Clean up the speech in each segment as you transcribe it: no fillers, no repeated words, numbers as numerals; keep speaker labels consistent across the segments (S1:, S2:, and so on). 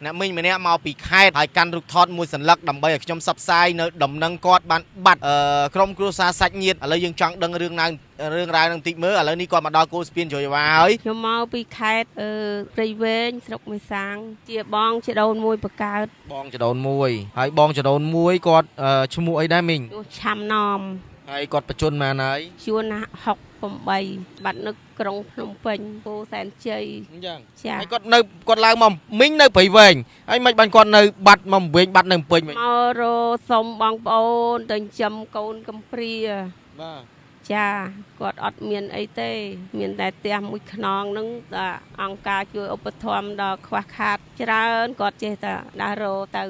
S1: អ្នកមីងម្នាក់មកពីខេត្តហើយកាន់រូបថតមួយសន្លឹកដើម្បីឲ្យខ្ញុំសបផ្សាយនៅដំណឹងគាត់បានបាត់ក្រុមគ្រួសារសាច់ញាតិឥឡូវយើងចង់ដឹងរឿងរ៉ាវនឹងតិចមើលឥឡូវនេះគាត់មកដល់គោស្ពានជ្រោយវ៉ាហើយ
S2: ខ្ញុំមកពីខេត្តព្រៃវែងស្រុកមេសាំងជាបងជាដូនមួយបកើត
S1: បងជាដូនមួយហើយបងជាដូនមួយគាត់ឈ្មោះអីដែរមីង
S2: ឆាំណម
S1: ហើយគាត់បញ្ជូនមកហើយ
S2: ជួន68បាត់នៅក្រុងភ្នំពេញពោធិ៍សែនជ័យ
S1: អញ្ចឹងហើយគាត់ឡើងមកមីងនៅព្រៃវែងហើយមិនបានគាត់នៅបាត់មកវិញបាត់នៅភ្នំពេញ
S2: មករសុំបងប្អូនទៅចិញ្ចឹមកូនកំព្រា
S1: បាទ
S2: ចាគាត់អត់មានអីទេមានតែផ្ទះមួយខ្នងហ្នឹងតែអង្គការជួយឧបត្ថម្ភដល់ខ្វះខាតច្រើនគាត់ចេះតែដើររទៅ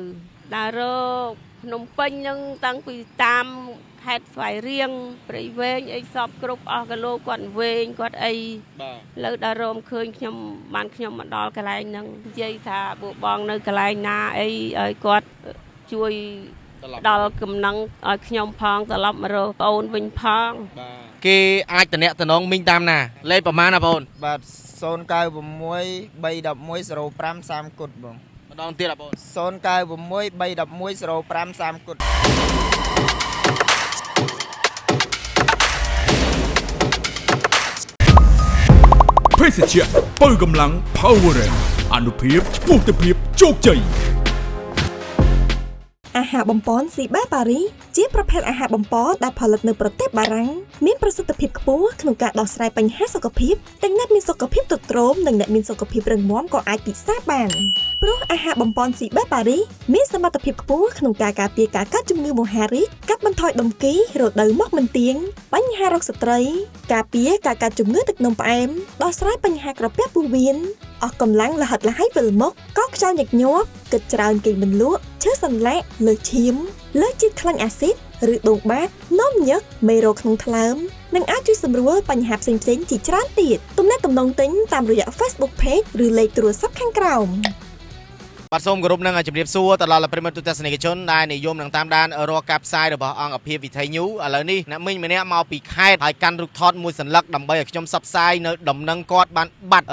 S2: ដើររភ្នំពេញហ្នឹងតាំងពីតាមខេត្តស្វាយរៀងព្រៃវែងអីសពគ្រប់អស់គីឡូគាត់វែងគាត់អី
S1: បាទ
S2: លើដើររមឃើញខ្ញុំមកដល់កន្លែងហ្នឹងនិយាយថាពួកបងនៅកន្លែងណាអីឲ្យគាត់ជួយដល់កំណឹងឲ្យខ្ញុំផងត្រឡប់មករកប្អូនវិញផង
S1: បាទគេអាចតំណងមីងតាមណាលេខប្រហែលណាបង
S3: បាទ096 311 05 30គុតបង
S1: ម្ដងទៀតបង
S3: 096 311 05 30គុត
S4: ភេសជ្ជៈបើកម្លាំង Power អនុភាពឆ្ពោះទៅភាពជោគជ័យ
S5: អាហារបំពន់ស៊ីបាប៉ារីជាប្រភេទអាហារបំពន់ដែលផលិតនៅប្រទេសបារាំងមានប្រសិទ្ធភាពខ្ពស់ក្នុងការដោះស្រាយបញ្ហាសុខភាពទាំងអ្នកមានសុខភាពទ្រុឌទ្រោមនិងអ្នកមានសុខភាពរឹងមាំក៏អាចពិសាបានព្រោះអាហារបំពន់ស៊ីបាប៉ារីមានសមត្ថភាពខ្ពស់ក្នុងការការពារការកើតជំងឺមហារីកកាត់បន្ថយដុំគីរដូវមកមិនទៀងបញ្ហារោគស្ត្រីការពារការកើតជំងឺទឹកនោមផ្អែមដោះស្រាយបញ្ហាក្រពះពោះវៀនអស់កម្លាំងលហិតលហើយវិលមុខកោសខ្យល់ញឹកញាប់គិតច្រើនគេងមិនលក់ឈឺសន្លាក់លើឈាមលើជាតិខ្លាញ់អាស៊ីតឬដងបាតនោមញឹកមេរោគក្នុងថ្លើមនិងអាចជួយសម្រួលបញ្ហាផ្សេងៗជាច្រើនទៀតទំនាក់ទំនងទិញតាមរយៈ Facebook Page ឬលេខទូរស័ព្ទខាងក្រោម
S1: បាទសូមគោរពនឹងជម្រាបសួរទៅដល់ប្រិមត្តទស្សនិកជនដែលនិយមនឹងតាមដានរាល់ការផ្សាយរបស់អង្គអភិបវិថីញូឥឡូវនេះអ្នកមីងម្នាក់មកពីខេត្តហើយកាន់រូបថតមួយសន្លឹកដើម្បីឲ្យខ្ញុំសបផ្សាយនៅដំណឹងគាត់បានបាត់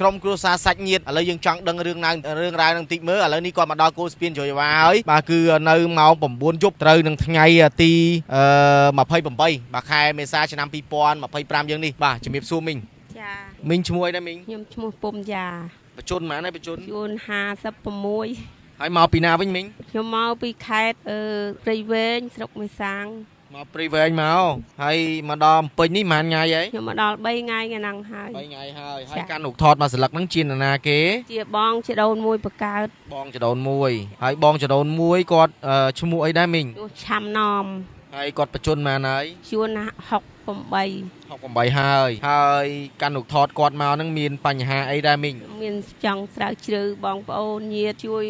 S1: ក្រុមគ្រួសារសាច់ញាតិឥឡូវយើងចង់ដឹងរឿងរ៉ាវនឹងតិចមើលឥឡូវនេះគាត់មកដល់គោស្ពានជ្រោយវ៉ាហើយបាទគឺនៅម៉ោង9យប់ត្រូវនឹងថ្ងៃទី28បាទខែមេសាឆ្នាំ2025យើងនេះបាទជំរាបសួរមីង
S2: ចា
S1: មីងឈ្មោះអីដែរមីង
S2: ខ្ញុំឈ្មោះពុំយ៉ា
S1: បញ្ជូនម៉ានហើយបញ្ជូន
S2: 56
S1: ហើយមកពីណាវិញមីង
S2: ខ្ញុំមកពីខេត្តព្រៃវែងស្រុកមេសាំង
S1: មកព្រៃវែងមកហើយមកដល់ពេញនេះប៉ុន្មានថ្ងៃហើយ
S2: ខ្ញុំមកដល់3ថ្ងៃហ្នឹងហើយ
S1: 3ថ្ងៃហើយកាន់រូបថតមកស្លឹកហ្នឹងជានរណាគេ
S2: ជាបងជាដូនមួយបកើត
S1: បងជាដូនមួយហើយបងជាដូនមួយគាត់ឈ្មោះអីដែរមីង
S2: ឆាំណម
S1: ហើយគាត់បញ្ជូនមកហើយ
S2: ជួន
S1: 68ហើយកាន់រូបថតគាត់មកហ្នឹងមានបញ្ហាអីដែរមីង
S2: មានចង់ស្រាវជ្រាវបងប្អូនញាតិជួយ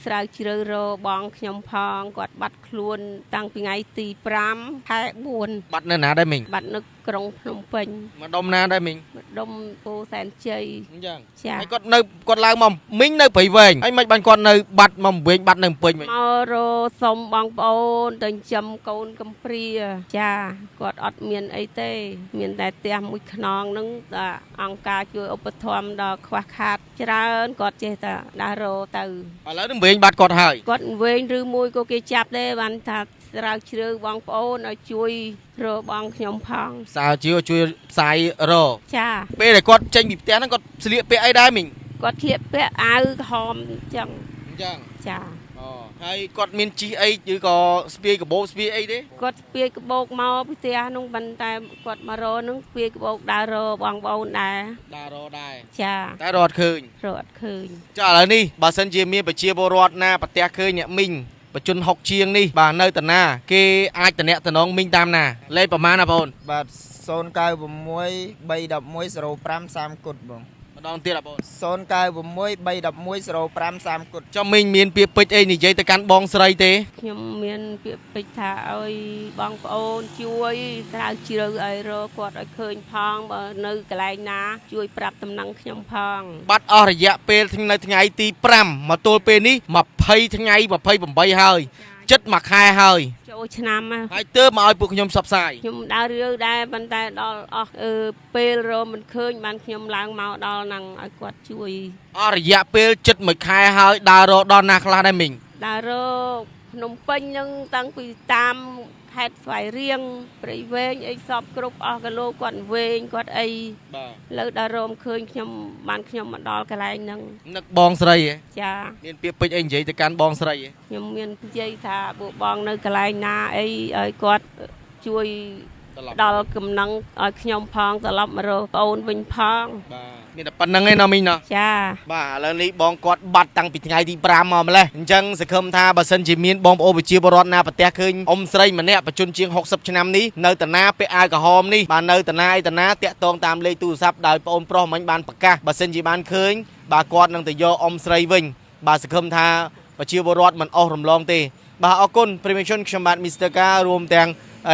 S2: ស្រាវជ្រាវរបងខ្ញុំផងគាត់បាត់ខ្លួនតាំងពីថ្ងៃទី5ខែ4
S1: បាត់នៅណាដែរមីង
S2: បាត់នៅក្រុងភ្នំពេញ
S1: មកដុំណាដែរមីង
S2: មកដុំពោធិ៍សែនជ័យ
S1: អញ្ចឹងហើយគាត់ឡើងមកមីងនៅព្រៃវែងហើយមិនបានគាត់នៅបាត់មកវិញបាត់នៅភ្នំពេញ
S2: មករសុំបងប្អូនទៅចិញ្ចឹមកូនកំព្រាចាគាត់អត់មានអីទេមានតែផ្ទះមួយខ្នងហ្នឹងតែអង្គការជួយឧបត្ថម្ភដល់ខ្វះខាតច្រើនគាត់ចេះតែដើររទៅ
S1: ឥឡូវនឹងវិញបាត់គាត់ហើយ
S2: គាត់វិញឬមួយក៏គេចាប់ដែរបានថាស្រាវជ្រាវបងប្អូនឲ្យជួយរបងខ្ញុំផង
S1: ស្រាវជ្រាវជួយផ្សាយរ
S2: ចា
S1: ពេលដែលគាត់ចេញពីផ្ទះហ្នឹងគាត់ស្លៀកពាក់អីដែរមីង
S2: គាត់ស្លៀកពាក់អាវក្រហមអញ្ចឹងចា
S1: ហើយគាត់មានជីអីឬក៏ស្ពាយកបោកស្ពាយអីទេ
S2: គាត់ស្ពាយកបោកមកពីផ្ទះនោះប៉ុន្តែគាត់មករនឹងស្ពាយកបោកដើររបងប្អូនដែរចា
S1: តែរត់ឃើញចាឥឡូវនេះបើសិនជាមានប្រជាពលរដ្ឋណាប្រទះឃើញអ្នកមីងបញ្ជន6ជាងនេះបាទនៅតាណាគេអាចតំណងមីងតាមណាលេខប្រហែលណាបង
S3: បាទ096 311 05 30គុតបង
S1: ម្ដងទៀតបង
S3: 096 311 05 30គុត
S1: ចំមីងមានពាក្យពេចន៍អីនិយាយទៅកាន់បងស្រីទេ
S2: ខ្ញុំមានពាក្យពេចន៍ថាឲ្យបងប្អូនជួយស្រាវជ្រាវឲ្យរកគាត់ឲ្យឃើញផងបើនៅកន្លែងណាជួយប្រាប់តំណែងខ្ញុំផង
S1: បាត់អស់រយៈពេលនៅថ្ងៃទី5មកទល់ពេលនេះ20ថ្ងៃ28ហើយ ចិត្តមកខែហើយ
S2: ចូលឆ្នាំ
S1: ហើយទើបមកឲ្យពួកខ្ញុំសបផ្សាយ
S2: ខ្ញុំដើររឿដែរប៉ុន្តែដល់អស់ពេលរមមិនឃើញបានខ្ញុំឡើងមកដល់នឹងឲ្យគាត់ជួយ
S1: អស់រយៈពេលចិត្តមួយខែហើយដើររកដល់ណាខ្លះដែរមីង
S2: ដើររកភ្នំពេញនឹងតាំងពីតាមខេត្តស្វាយរៀងព្រៃវែងអីសពគ្រប់អស់គីឡូគាត់វែងគាត់អី
S1: បាទ
S2: លើដល់រមឃើញខ្ញុំបានខ្ញុំមកដល់កន្លែងហ្នឹង
S1: នឹកបងស្រីហ៎
S2: ចា
S1: មានពាក្យពេចន៍អីនិយាយទៅកាន់បងស្រីហ៎
S2: ខ្ញុំមាននិយាយថាពួកបងនៅកន្លែងណាអីឲ្យគាត់ជួយដល់កំណឹងឲ្យខ្ញុំផងត្រឡប់មករកប្អូនវិញផង
S1: បាទមានតែប៉ុណ្្នឹងឯងណាមីងណា
S2: ចា
S1: បាទឥឡូវនេះបងគាត់បាត់តាំងពីថ្ងៃទី5មកម្លេះអញ្ចឹងសង្ឃឹមថាបើសិនជាមានបងប្អូនប្រជាពលរដ្ឋណាប្រទះឃើញអ៊ំស្រីម្នាក់បញ្ជនជាង60ឆ្នាំនេះនៅតាណាពាក់អាវក្រហមនេះបាទនៅតាណាអីតាណាតាក់ទងតាមលេខទូរស័ព្ទដោយបងប្រុសមិញបានប្រកាសបើសិនជាបានឃើញបាទគាត់នឹងទៅយកអ៊ំស្រីវិញបាទសង្ឃឹមថាប្រជាពលរដ្ឋមិនអស់រំលងទេបាទអរគុណប្រិយមិត្តជនខ្ញុំបាទមីស្ទ័រការួមទាំង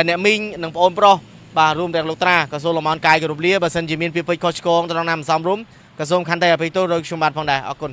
S1: អ្នកមីងនិងបងប្រុសបាទរួមទាំងលោកត្រាក៏សូមលំអរកាយគោរពលាបើសិនជាមានពាក្យពេចន៍ខុសឆ្គងត្រង់ណាមិនសមរម្យក៏សូមខន្តីអភ័យទោសដោយខ្ញុំបាទផងដែរអរគុណ